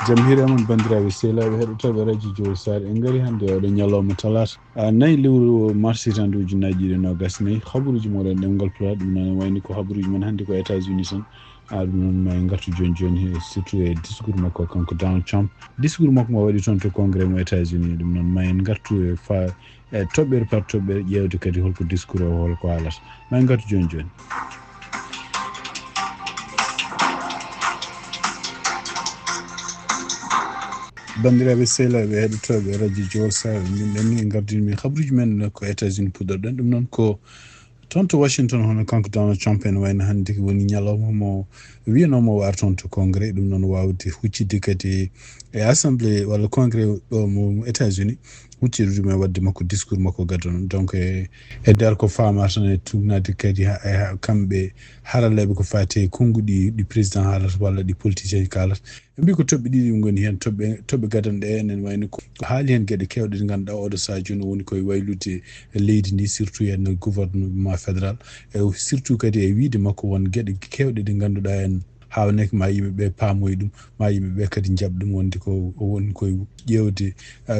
jamhiriya mon bandiraɓe sehlaɓe heɗotoɓe radio Jowol Sare en gari hannde oɗo ñalawma talata 4 lewru mars hitande ujunnaje ɗiɗi nogas nayyi habaruji moɗon ɗemgal Pulaar ɗum noon wayni ko habaruji men hannde ko États-Unis tan ɗum noon ma en gartu joni joni surtout e discours makko kanko Donald Trump discours makko mo waɗi toon to congrès mo États-Unis ɗum noon ma en gartu e toɓɓere par toɓɓere ƴewde kadi holko discours o holko haalata ma en gartu joni joni. bandiraɓe sehlaɓe heɗotoɓe radio Jowol Sare min ɗenni en gardinimi habaruji men ko États-Unis puɗɗorɗen ɗum noon ko toon to Washington hono kanko Donald Trump en wayno hannde woni ñalawma mo wiyanomo o ar toon to congrès ɗum noon wawde huccidde kadi e assemblée walla congrès ɗo mo États-Unis hucciɗe ɗum e wadde makko discours makko gaddono donc e nder ko famata tan e tumnade kadi kamɓe haralleɓe ko fati konnguɗi ɗi président haalata walla ɗi politicien kalata ɓe mbi ko toɓɓe ɗiɗi goni hen toɓɓe gadanɗe enen wayno ko haali hen gueɗe kewɗe ɗe ganduɗa oɗo saha joni woni koye waylude leydi ndi surtout henno gouvernement fédéral e surtout kadi e wiide makko won gueɗe kewɗe ɗe ganduɗa en hawneke ma yimɓeɓe paamoye ɗum ma yimɓeɓe kadi jaɓa ɗum wonde ko woni koye ƴewde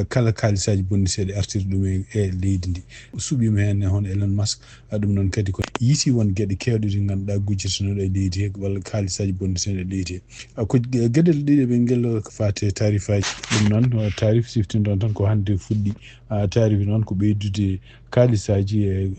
kala kalisaji bonniseɗe artirde ɗum e leydi ndi suuɓima hen hono Elon Musk ɗum noon kadi ko yiiti won gueɗe kewɗe ɗe ganduɗa gujjitanoɗe e leydi he walla kalisaji bonniseɗe e leydi he ko gueɗel ɗiɗi ɓe guel ko fate tarifaji ɗum noon tarif siftinɗon tan ko hannde fuɗɗi tarif noon ko ɓeydude kalisaji e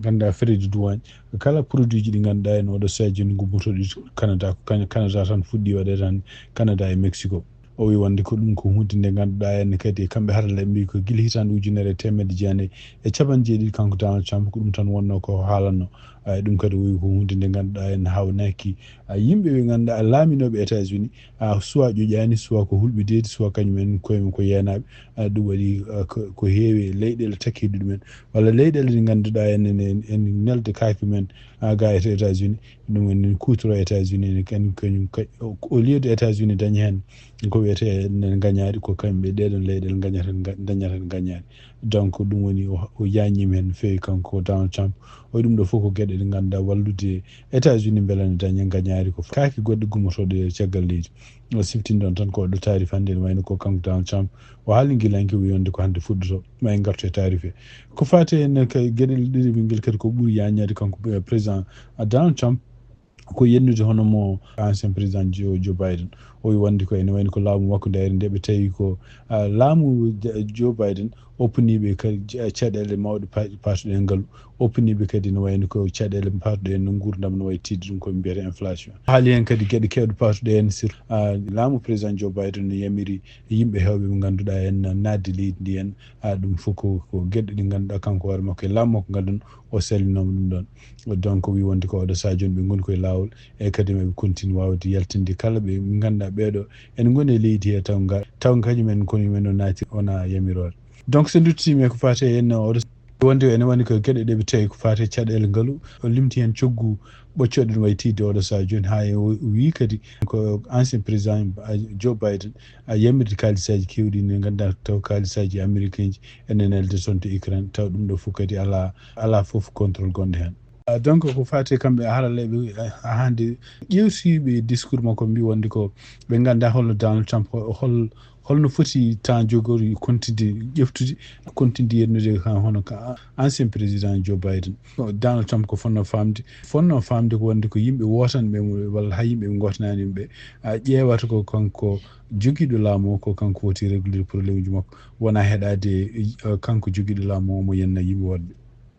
ganduɗa frais de douane kala produit ji ɗi ganduɗa en oɗo saha joni gummotoɗi Canada ko Canada tan fuɗɗi waɗe tan Canada e Mexico o wi wonde ko ɗum ko hunde nde ganduɗa en kadi kamɓe haralleɓe mbi ko guila hitande ujunere temedde jeenayyi e capanɗe jeeɗiɗi kanko Donald Trump ko ɗum tan wonno ko haalanno ɗum kadi o wi ko hunde nde ganduɗa en hawnaki yimɓe ɓe ganduɗa laaminoɓe États-Unis soit ƴoƴani soit ko hulɓidede soit kañumen koyemen ko yenaɓe ɗum waɗi ko heewi leyɗele takkiɗe ɗumen walla leyɗele ɗe ganduɗa en nelde kaake men ga e États-Unis ɗum en kutoro États-Unis kañum au lieu de États-Unis dañi hen ko wiyete gañaɗi ko kamɓe ɗeɗon leyɗele dañata gañaɗi donc ɗum woni o yañima hen no fewi kanko Donald Trump o ɗum ɗo fof ko gueɗe ɗe ganduɗa wallude États-Unis beele ne daña gañaari ko kaake goɗɗe gummotoɗe caggal leydi o siftinɗon tan ko ɗo tarif hannde ne wayno ko kanko Donald Trump o haali guilanki wiyonde ko hannde fuɗɗoto ma en gartu e tarif he ko fati hen gueɗel ɗiɗi ɓe guel kadi ko ɓuuri yañade kanko président Donald Trump ko yennude hono mo ancien président Joe Biden o wi wonde ko ene wayno ko laamu makko ndayre nde ɓe tawi ko laamu Joe Biden oppaniɓe kadi caɗele mawɗe patuɗe ngaalu oppaniɓe kadi ne wayno ko caɗele patuɗe en no gurdam no wayi tidde ɗum koɓe mbiyata inflation haali hen kadi gueɗe kewɗe patuɗe en sur laamu président Joe Biden no yamiri yimɓe hewɓe ɓe ganduɗa en nadde leydi ndi en ɗum fof ko gueɗe ɗe ganduɗa kanko hoore makko e laamu makko ngal o sallinoma ɗum ɗon donc wi wonde ko oɗo saha joni ɓe goni koye lawol e kadi maɓe continue wawde yaltinde kala ɓe ganduɗa ɓeeɗo en goni e leydi he taw kañumen koyemen no naati wona yamirore donc so duttime ko fate hen oɗo wonde ene woni ko gueɗe ɗe ɓe tawi ko fate caɗele ngaalu o limti hen coggu ɓoccoɗe no wayi tidde oɗo saha joni ha o wi kadi ko ancien président Joe Biden yamirde kalisaji kewɗi ne ganduɗa taw kalisaji américain ji enen elde toon to Ukraine taw ɗum ɗo fof kadi ala foof contrôle gonɗo hen donc ko fati kamɓe haralleɓe hande ƴewtiɓe discours makko mbi wonde ko ɓe ganda holno Donald Trump holno foti temps jogori continde ƴeftude continde yennude hono ancien président Joe Biden Donald Trump ko fonno famde ko wonde ko yimɓe wotanɓe walla hay yimɓe ɓe gotananimɓe ƴewata ko kanko joguiɗo laamu o ko kanko foti réglude probléme uji makko wona heɗade kanko joguiɗo laamu o mo yenna yimɓe wodɓe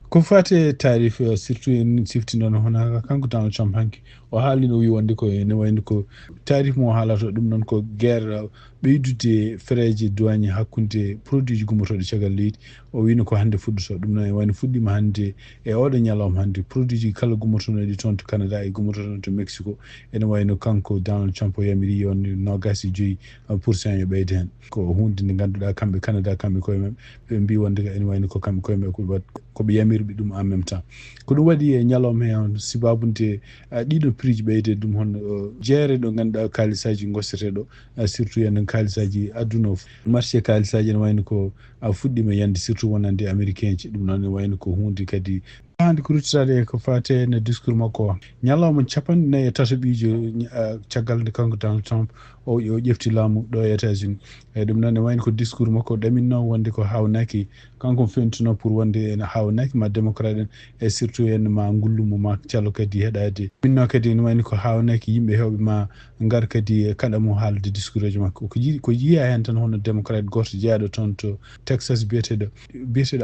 ko fate tarif surtout en siftinono hono kanko Donald Trump hanki o haali no wi wonde ko ne wayno ko tarif mo haalata ɗum noon ko guerre ɓeydude frais douane hakkude produit ji gummotoɗe caggal leydi o wino ko hannde fuɗɗoto ɗum noon wayno fuɗɗima hannde e oɗo ñalawma hannde produit ji kala gummotonoɗi toon to Canada e gummotoɗon to Mexico ene wayno kanko Donald Trump o yamiri on 25% yo ɓeyde hen ko hunde nde ganduɗa kamɓe Canada kamɓe koye mabɓe ɓe mbi wonde ene wayno ko kamɓe koye mabɓe koɓe yamirɓe ɗum en même temps ko ɗum waɗi e ñalawma he on sibabude ɗiɗo prix ji ɓeyde ɗum hono jeere ɗo ganduɗa kalisaji gosseteɗo surtout enen kalisaji aduna o marché kalisaji ene wayno ko fuɗɗima yande surtout wonande américain ci ɗum noon ne wayno ko hunde kadi hande ko ruttitade ko fate no discours makko ñalawma 43 caggal nde kanko Donald Trump o ƴefti laamu ɗo e États-Unis eyyi ɗum noon ne wayno ko discours makko ɗaminno wonde ko hawnaki kanko fentuno pour wonde ene hawnaki ma démocrate en e surtout en ma ngullumo ma callo kadi heɗade minno kadi ne wayno ko hawnaki yimɓe hewɓe ma ngar kadi kaɗamo haalde discours aji makko ko yiya hen tan hono démocrate goto jeeyaɗo toon to Texas biyeteɗo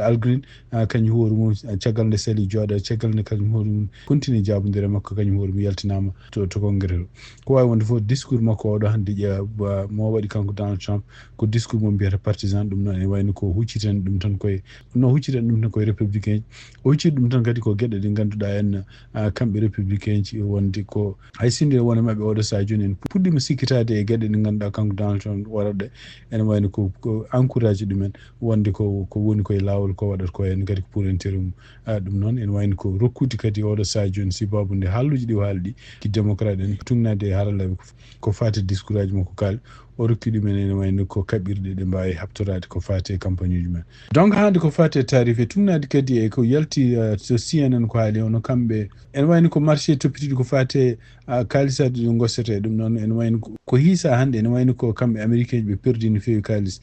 Al Green kañum hoore mum caggal nde sali jooɗo caggal nde kañum hoore mum continue jabodire makko kañum hoore mum yaltinama to congrès o ko wawi wonde fof discours makko oɗo hande ƴeewa mo waɗi kanko Donald Trump ko discours mo mbiyata partisan ɗum noon ene wayno ko hucciten ɗum tan koye no hucciten ɗum tan koye républicain ji o hucciti ɗum tan kadi ko gueɗe ɗe ganduɗa en kamɓe républicain ji wonde ko hay sinde wona mabɓe oɗo saha joni en puɗɗima sikkitade e gueɗe ɗe ganduɗa kanko Donald Trump waɗaɗe ene wayno ko encouragé ɗumen wonde ko woni koye lawol ko waɗata ko hen kadi ko pour intérêt mum ɗum noon ene wayno ko rokkude kadi oɗo saha joni sibabu nde haalluji ɗi o haalɗi ki démocrate en tugnade e haralaɓe ko fati discours aji makko kaali o rokki ɗumen ene wayno ko kaɓirɗe ɗe mbawi habtorade ko fati campagne uji men donc hande ko fati tarif e tugnade kadi e ko yalti so CNN ko haali ono kamɓe ene wayno ko marché toppitiɗo ko fati kalisaji ɗi gossete ɗum noon ene wayno ko hiisa hande ene wayno ko kamɓe américain ji ɓe perdi no fewi kalis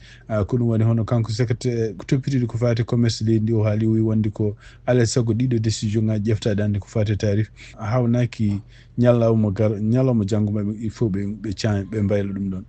ko ɗum waɗi hono kanko secrétaire toppitiɗo ko fati commerce leydi ndi o haali o wi wonde ko alay saago ɗiɗo décision ngaji ƴeftaɗe hande ko fati tarif hawnaki ñalawma janggo maɓe il faut ɓe caañ ɓe mbayla ɗum ɗon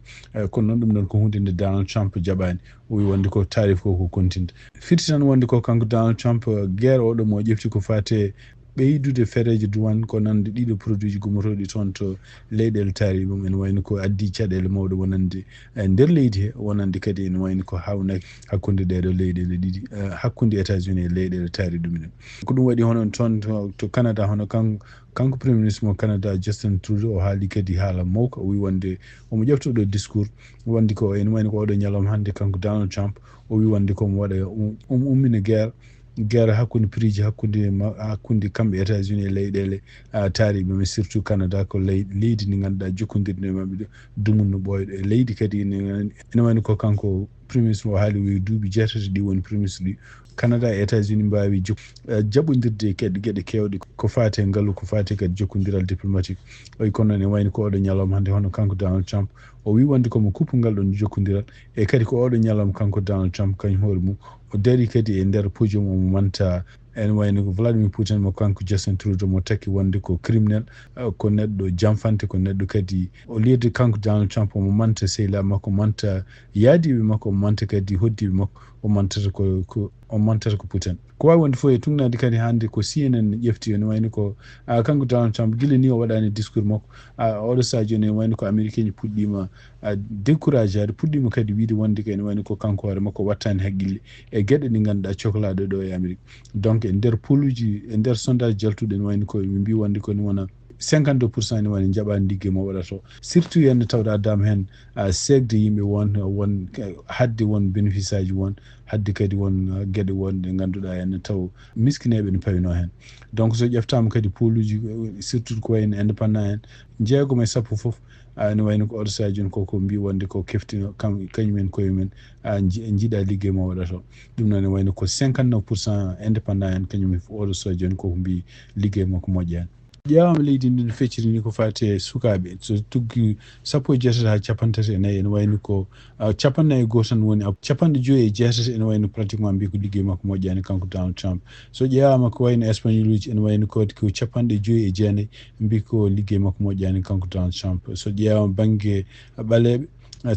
kono noon ɗum ɗon ko hunde nde Donald Trump jaɓani o wi wonde ko tarif ko kontinde firti tan wonde ko kanko Donald Trump guerre oɗo mo ƴefti ko fate ɓeydude fereje douane ko nande ɗiɗo produit ji gummotoɗi toon to leyɗele taari mum ene wayno ko addi caɗele mawɗe wonande nder leydi he wonande kadi ene wayno ko hawnaki hakkude ɗeɗo leyɗele ɗiɗi hakkude États-Unis e leyɗele taari ɗumen ko ɗum waɗi hono toon to Canada hono kanko premier ministre mo Canada Justin Trudeau o haali kadi haala mawka o wi wonde omo ƴeftoɗo discours wonde ko ene wayno ko oɗo ñalawma hannde kanko Donald Trump o wi wonde komo waɗa ummina guerre hakkude prix ji hakkude kamɓe États-Unis e leyɗele taariɓe mais surtout Canada ko leydi ndi ganduɗa jokkodirde mabɓe dumunno ɓoyɗo e leydi kadi ene wayno ko kanko premier ministre o haali wi duuɓi jeetati ɗi woni premier ministre ɗi Canada e États-Unis mbawi jaɓodirde kadi gueɗe kewɗe ko fate ngaalu ko fate kadi jokkodiral diplomatique oyi kono ne wayno ko oɗo ñalawma hannde hono kanko Donald Trump o wi wonde komo kuppu ngal ɗon jokkodiral e kadi ko oɗo ñalawma kanko Donald Trump kañum hoore mum o dari kadi e nder podium omo manta ene wayno ko Vladimir Putin mo kanko Justin Trudeau mo takki wonde ko criminel ko neɗɗo jamfante ko neɗɗo kadi o liirde kanko Donald Trump omo manta sehilaɓe makko manta yaadiɓe makko omo manta kadi hoddiɓe makko o mantata ko Putin ko wawi wonde fof e tugnade kadi hande ko CNN ƴefti ene wayno ko kanko Donald Trump guila ni o waɗani discours makko oɗo saha joni ene wayno ko américain ji puɗɗima découragé ade puɗɗima kadi wiide wonde ko ene wayno ko kanko hoore makko wattani haqqille e gueɗe ɗe ganduɗa cohlaɗo ɗo e Amérique donc e nder poluji e nder sondage jaltuɗe ene wayno ko ɓe mbi wonde ko ne wona 52% ene wayno jaɓani ligguey mo waɗata o surtout henne tawɗa dama hen segde yimɓe won hadde won bénéfice aji won hadde kadi won gueɗe wonɗe ganduɗa henne taw miskineɓe ne pawino hen donc so ƴeftama kadi poluji surtout ko wayno indépendant en jeegom e sappo foof ene wayno ko oɗo saha joni koko mbi wonde ko keftino kañumen koyemumen jiiɗa ligguey mo waɗata o ɗum noon ne wayno ko 59% indépendant en kañumen oɗo saha joni koko mbi ligguey makko moƴƴani ƴewama leydi ndi no fecciri ni ko fate sukaɓe so tuggi 17 ha 34 ene wayno ko 49 tan woni 59 ene wayno pratiquement mbi ko ligguey makko moƴƴani kanko Donald Trump so ƴewama ko wayno espagnol uji ene wayno ko 59 mbi ko ligguey makko moƴƴani kanko Donald Trump so ƴewama banggue ɓaleɓe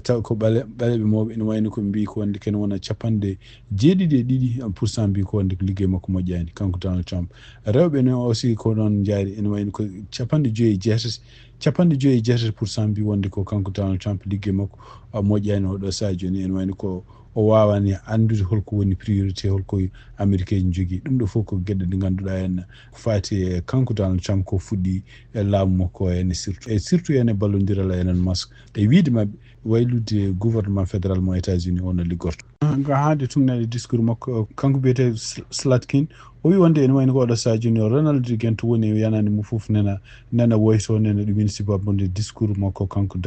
taw ko ɓaleɓe mawɓe ene wayno ko mbi ko wonde kene wona 72% mbi ko wonde ko ligguey makko moƴƴani kanko Donald Trump rewɓe ne aussi ko ɗon jaari ene wayno ko 58% mbi wonde ko kanko Donald Trump ligguey makko moƴƴani oɗo saha joni ene wayno ko o wawani andude holko woni priorité holko américain ji jogui ɗum ɗo fof ko gueɗe ɗe ganduɗa hen ko fati e kanko Donald Trump ko fuɗɗi e laamu makko ene surtout ene ballodiral Elon Musk e wiide mabɓe waylude gouvernement fédéral mo États-Unis ono liggorto ga hande tugnade discours makko kanko biyete Slatkin o wi wonde ene wayno ko oɗo Sadio junior Ronald Reagan to woni yanani mo fof nana woyto nena ɗumin sibabunde discours makko kanko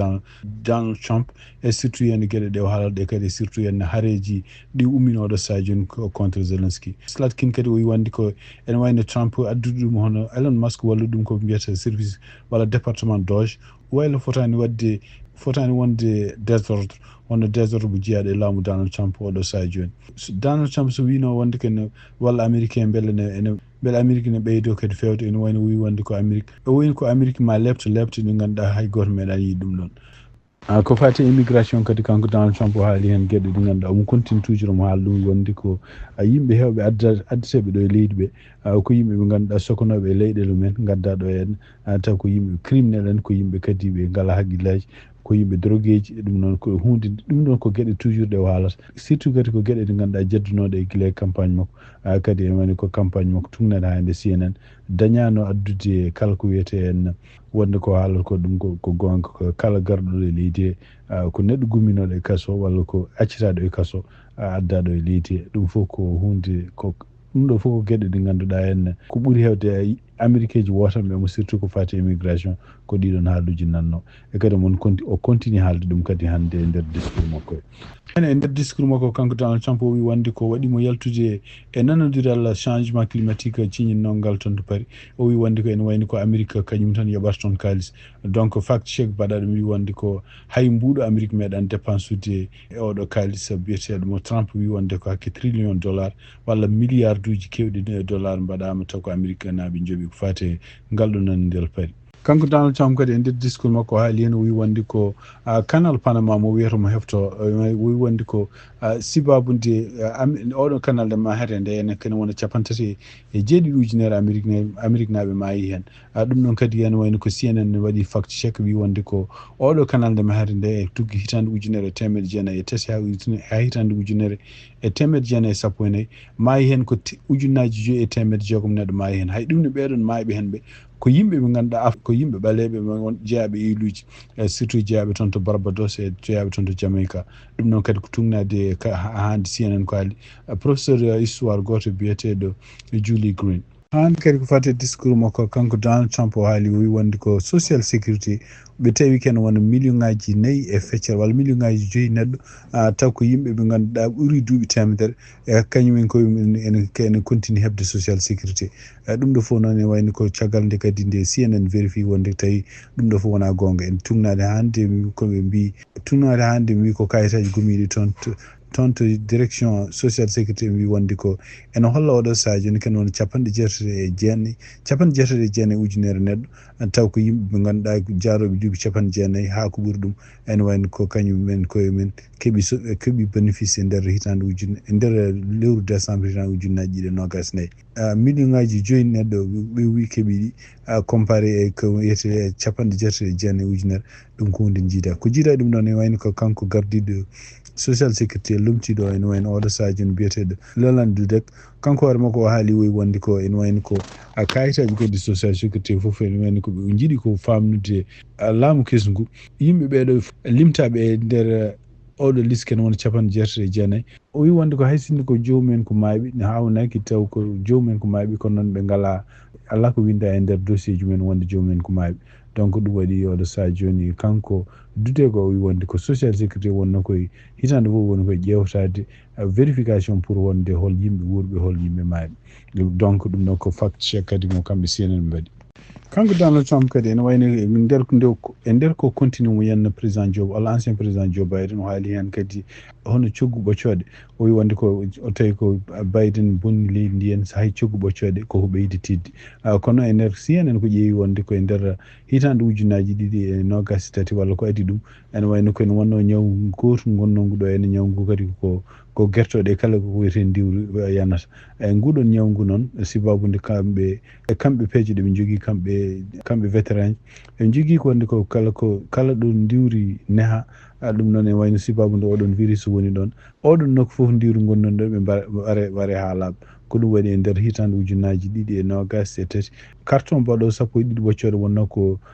Donald Trump e surtout yen gueɗe ɗe o haalata ɗe kadi surtout yen haareji ɗi umminoɗo Sadio contre Zelensky Slatkin kadi o wi wandi ko ene wayno Trump addude ɗum hono Elon Musk wallu ɗum ko mbiyata service walla département Doge waylo fotani wonde désordre hono désordre mo jiyaɗo e laamu Donald Trump oɗo Sadio en Donald Trump so wino wonde kene walla américain beele Amérique ne ɓeydo kadi fewde ene wayno wi wonde ko Amérique o wini ko Amérique ma lebto ɗi ganduɗa hay goto meeɗa yiide ɗum ɗon ko fati immigration kadi kanko Donald Trump o haali hen gueɗe ɗi ganduɗa omo continue toujours mo haala ɗum wonde ko yimɓe hewɓe addateɓe ɗo e leydi ɓe ko yimɓe ɓe ganduɗa sokonoɓe e leyɗele mumen gadda ɗo hen taw ko yimɓe criminel en ko yimɓe kadi ɓe ngala haqqillaji ko yimɓe drogueji ɗum noon ko hunde ɗum ɗon ko gueɗe toujours ɗe o haalata surtout kadi ko gueɗe ɗe ganduɗa jaddunoɗe e guila e campagne makko kadi ene wayno ko campagne makko tugnade hande CNN dañano addude kala ko wiyete en wonde ko haalata ko ɗum ko gonga ko kala garɗoɗo e leydi ko neɗɗo gumminoɗo e kaso walla ko accitaɗo e kaso addaɗo e leydi ɗum fof ko hunde ko ɗum ɗo fof ko gueɗe ɗe ganduɗa hen ko ɓuuri hewde américain ji wotanɓe mo surtout ko fati immigration ko ɗiɗon haaluji nanno e kadi o continue haalde ɗum kadi hande e nder discours makko ene e nder discours makko kanko Donald Trump o wi wonde ko waɗimo yaltude e nanodiral changement climatique ciñinnongal toon to Paris o wi wonde ko ene wayno ko Amérique kañum tan yoɓata toon kalis donc fact check mbaɗa ɗum wi wonde ko hay mbuɗo Amérique meeɗan dépense ude e oɗo kalis biyeteɗo mo Trump wi wonde ko hakke $trillion walla milliard uji kewɗi dollar mbaɗama taw ko Amérique naaɓe jooɓi ko fate ngal ɗo nanodel Paris kanko Donald Trump kadi e nder discours makko haali hen o wi wonde ko canal Panama mo wiyata mo hefto wi wonde ko sibabude oɗo canal nde ma hete nde ene kene wona 37 ujunere Amérique naaɓe maayi hen ɗum ɗon kadi ene wayno ko CNN ne waɗi fact check wi wonde ko oɗo canal nde ma hete nde e tuggi hitande ujunere 1900 ha hitande ujunere e 1914 maayi hen ko ujunnaji 5,600 neɗɗo maayi hen hay ɗum ne ɓeɗon maayiɓe hen ɓe ko yimɓe ɓe ganduɗa ko yimɓe ɓaleɓe jeeyaɓe iluji surtout jeeyaɓe toon to Barbados e jeeyaɓe toon to Jamaica ɗum noon kadi ko tugnade hande CNN ko haali professeur histoire goto biyeteɗo Julie Green hande kadi ko fate discours makko kanko Donald Trump o haali o wi wonde ko social sécurité ɓe tawi ken wona million ngaji 4 e feccere walla million ngaji 5 neɗɗo taw ko yimɓe ɓe ganduɗa ɓuuri duuɓi temedere e kañumen ene continue hebde social sécurité ɗum ɗo fof noon e wayno ko caggal nde kadi nde CNN vérifie wonde tawi ɗum ɗo fof wona gonga en tugnade hande koɓe mbi mi wi ko kayitaji gommiɗi toon to direction social sécurité wi wonde ko ene holla oɗo Sadio ni ken wona 89 ujunere neɗɗo taw ko yimɓe ɓe ganduɗa jaaroɓe duuɓi 90 ha ko ɓuuri ɗum ene wayno ko kañumen koye men keeɓi bénéfice e nder hitande e nder lewru décembre hitande ujunnaji 2024 million ngaji 5 neɗɗo ɓe wi keeɓi ɗi comparé e ko wiyete 69 ujunere ɗum ko hunde jiida ko jiida ɗum ɗon e wayno ko kanko gardiɗo social sécurité lomtiɗo ene wayno oɗo Sadio biyeteɗo Leland Dudek kanko hoore makko o haali woyi wonde ko ene wayno ko kayitaji goɗɗi social sécurité fof ene wayno ko ɓe jiiɗi ko famnude laamu kesgu ngu yimɓe ɓeɗo limtaɓe e nder oɗo liste ken wona 69 o wi wonde ko hay sinno ko jomumen ko mayɓe ne hawnaki taw ko jomumen ko mayɓe kono noon ɓe ngala ala ko winda e nder dossier ji men wonde jomumen ko mayɓe donc ɗum waɗi oɗo Sadio ni kanko dude ko o wi wonde ko social sécurité wonno koye hitande fof woni koye ƴewtade vérification pour wonde hol yimɓe wurɓe hol yimɓe mayɓe donc ɗum ɗon ko fact check kadi mo kamɓe CNN mbaɗi kanko Donald Trump kadi ene wayno e nder ko continue mo yenno président Joe walla ancien président Joe Biden o haali hen kadi hono coggu ɓoccoɗe o wi wonde ko o tawi ko Biden bonni leydi ndi hen hay coggu ɓoccoɗe koko ɓeyditidde kono e nder CNN ko ƴeewi wonde koye nder hitande ujunnaji 2023 walla ko adi ɗum ene wayno koene wonno ñaw gotu gonnogu ɗo ene ñawgu kadi ko gertoɗe kala ko wiyete ndiwru yanata nguɗon ñawgu noon sibabude kamɓe peeje ɗeɓe jogui kamɓe vétéran ɓe jogui ko wonde ko kala ɗo ndiwri neha ɗum noon e wayno sibabude oɗon virus woni ɗon oɗon nokku foof ndiwru gonnon ɗo ɓe ware ha laaɓa ko ɗum waɗi e nder hitande ujunnaji 2023 carton mbaɗo 12 ɓoccoɗe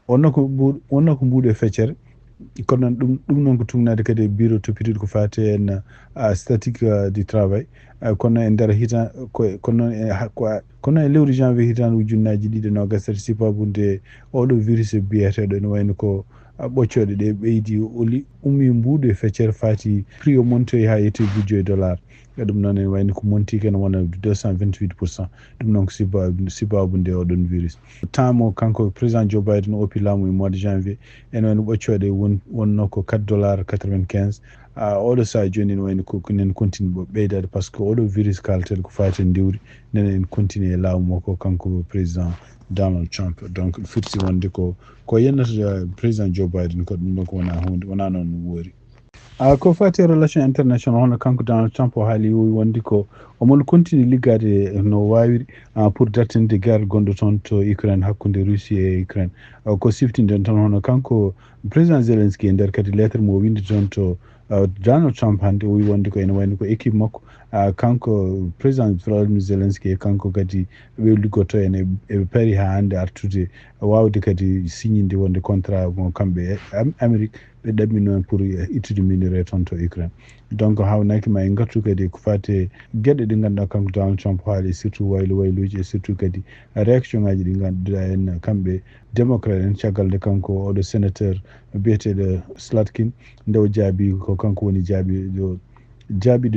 wonno ko mbuɗo e feccere kono noon ɗum noon ko tugnade kadi e bureau toppitiɗo ko fate en statique du travail kono e nder hitan kono e lewru janvier hitan ujunnaji ɗiɗi nogas tati sipabunde oɗo virus biyeteɗo ne wayno ko ɓoccoɗe ɗe ɓeydi ummi mbuuɗu e feccere fati prix o montoyi ha yetti $10 ɗum noon ene wayno ko monti ken wona 228%. ɗum noon ko sibabunde oɗon virus temps mo kanko président Joe Biden oppi laamu e mois de janvier ene wayno ɓoccoɗe wonno ko $4.95. oɗo saha joni ne wayno ko nen continue ɓeydade par ce que oɗo virus kalteɗo ko fati en dewri nene en continue e laamu makko kanko président Donald Trump. Donc firti wonde ko yennata président Joe Biden ko ɗum ɗon ko wona noon woori. Ko fati relation international hono kanko Donald Trump o haali wondi ko omon continue liggade no wawiri pour dartinde guerre gonɗo toon to Ukraine hakkude Russie e Ukraine ko siftinden tan hono kanko président Zelensky e nder kadi lettre mo windi toon to Donald Trump hande o wi wonde ko ene wayno ko équipe makko kanko président Volodymyr Zelensky e kanko kadi ɓe liggoto ene eɓe paari ha hande artude wawde kadi signinde wonde contrat mo kamɓe Amérique ɓe ɗaɓɓino pour ittude minerai toon to Ukraine. Donc hawnaki ma en gartu kadi ko fate gueɗe ɗe ganduɗa kanko Donald Trump haali surtout wayluji e surtout kadi réaction ngaji ɗi ganduɗa en kamɓe démocrate en caggal nde kanko oɗo sénateur biyeteɗo Slatkin nde o jaabi ko kanko woni jaabiɗo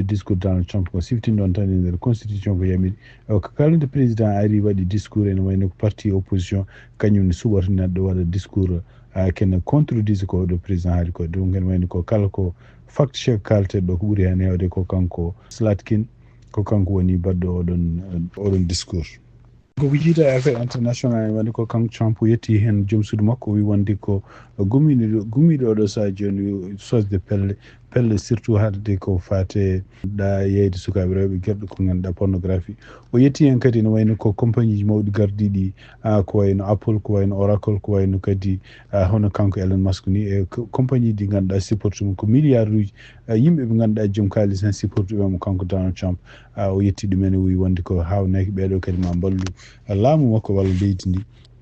discours Donald Trump ko siftini ɗon tan e nder constitution ko yamiɗi ko kalade président ari waɗi discours ene wayno ko parti opposition kañum ne suɓata neɗɗo waɗa discours kene contredise ko oɗo président haali ko donc ene wayno ko kala ko fact check kalteɗo ko ɓuuri hen hewde ko kanko Slatkin ko kanko woni baɗɗo oɗon discours. ko jiita affaire international woni ko kanko Trump yetti hen joom suudu makko o wi wonde ko gumiɗo oɗo saha joni sosde pelle surtout hadde ko fate ɗa yeyde sukaɓe rewɓe guerɗo ko ganduɗa pornographie o yetti hen kadi ne wayno ko compagnie ji mawɗi gardiɗi ko wayno Apple ko wayno Oracle ko wayno kadi hono kanko Elon Musk ni e compagnie ɗi ganduɗa supporte mum ko milliard uji yimɓe ɓe ganduɗa joom kalis hen supporte ɓemo kanko Donald Trump o yetti ɗumen o wi wonde ko hawnaki ɓeɗo kadi ma ballu laamu makko walla leydi ndi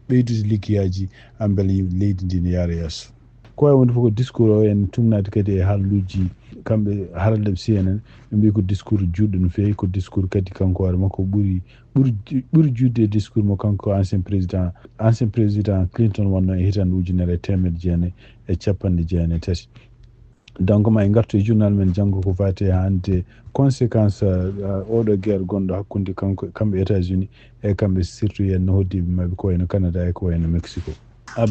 ɓeydude liggeyaji beele leydi ndi ne yaara yeeso ko wawi wonde fof ko discours o en tumnade kadi e haalluji kamɓe haralleɓe CNN ɓe mbi ko discours juɗɗo no fewi ko discours kadi kanko hoore makko ɓuuri judde e discours mo kanko ancien président Clinton wonno e hitande 1990 donc ma en gartu e journal men janggo ko fati hande conséquence oɗo guerre gonɗo hakkude kamɓe États-Unis e kamɓe surtout yen no hoddiɓe mabɓe ko wayno Canada e ko wayno Mexico.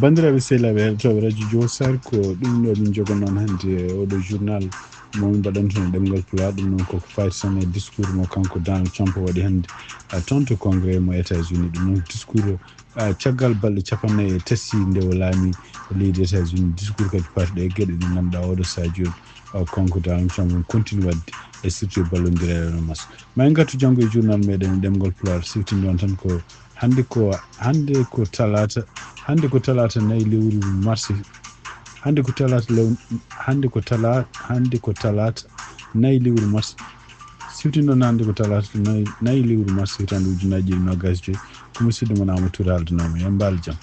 bandiraɓe sehlaɓe heɗotoɓe radio Diosar ko ɗum ɗo min jogo noon hande oɗo journal momin mbaɗantono ɗemgal Pulaar ɗum noon koko fati tan e discours mo kanko Donald Trump waɗi hande toon to congrès mo États-Unis ɗum noon discours caggal balɗe 40 testi nde o laami leydi États-Unis discours kadi partiɗo e gueɗe ɗe ganduɗa oɗo saha joni kanko Donald Trump continue wadde e surtout ballodiral no mas ma en gartu janggo e journal meɗen ɗemgal Pulaar siftinde on tan ko hande ko talata 4 lewru mars hande ko talata 4 lewru mars siftinde on hande ko talata 4 lewru mars hitande 2025 ko musidɗo mon Amadou Touré haldanoma en mbal jaam.